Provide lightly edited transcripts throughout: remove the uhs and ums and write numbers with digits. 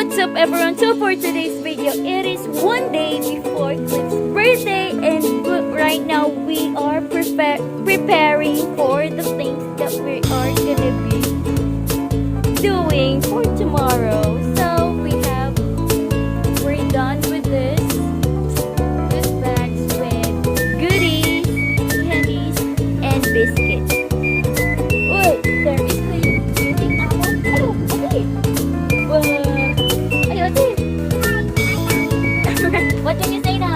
What's up everyone? So for today's video, it is one day before Cliff's birthday and right now we are preparing for the things that we are gonna be doing for tomorrow. So we're done with this bags with goodies, candies, and biscuits. Wait, there is a eating apple. Hello, okay. What did you say na?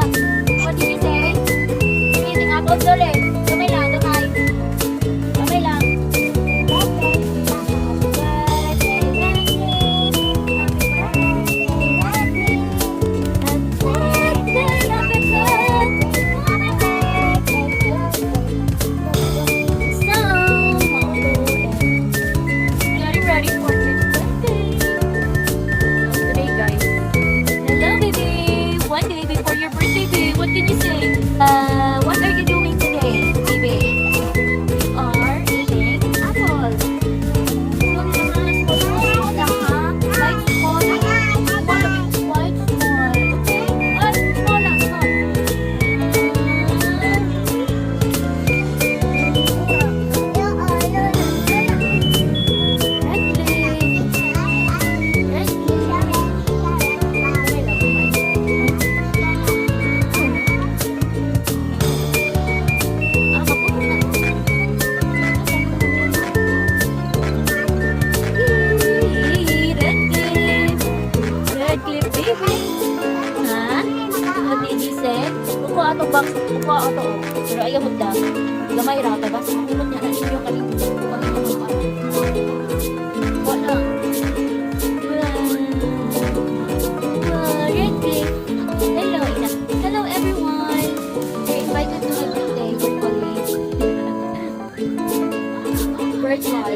What did you say? Eating apples ulit. Kamay lang, kamay. Kamay lang. Getting ready for his birthday. Today, guys. Hello, baby. One day before your birthday, babe. What can you say? What are you doing today, baby? We are eating apples. Small lang, ha? Quite small. Quite small. Okay? Small lang, small. Red clip, baby. Ha? What did you say? Kukuha ato box. Kukuha ato. Pero ayaw mo da. Gamay ra. Tapos kumot niya na ninyo kaling kukuha lang. Red clip. Hello, Ina. Hello, everyone. You're invited to my birthday. Virtual.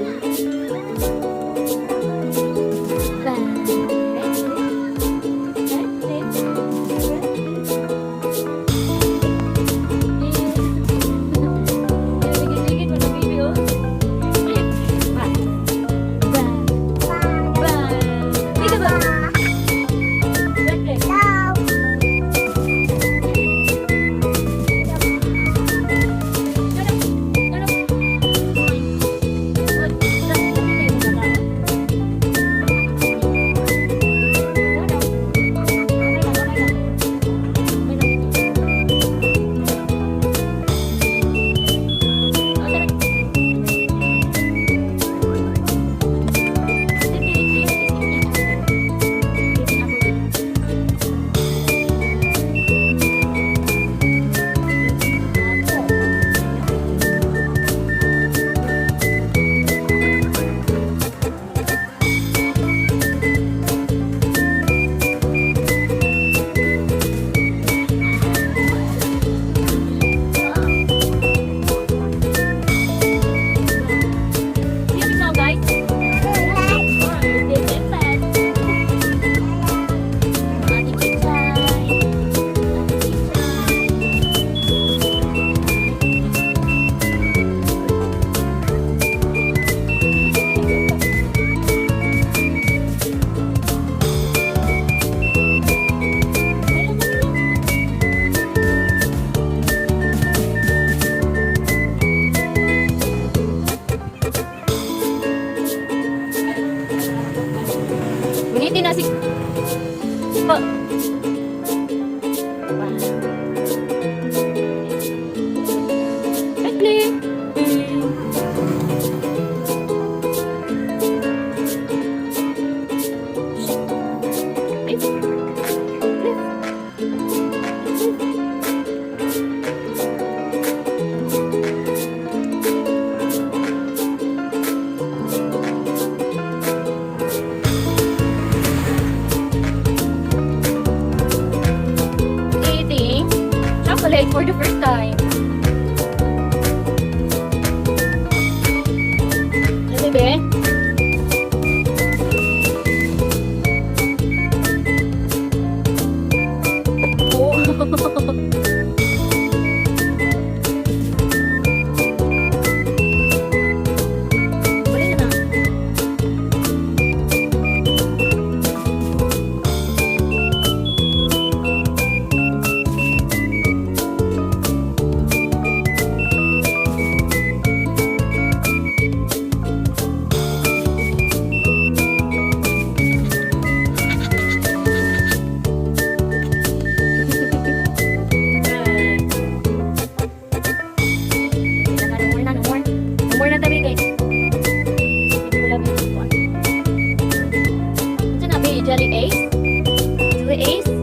Hindi na si... chocolate for the first time. Bebe? Oh. Balik na. Jelly Ace. Jelly Ace.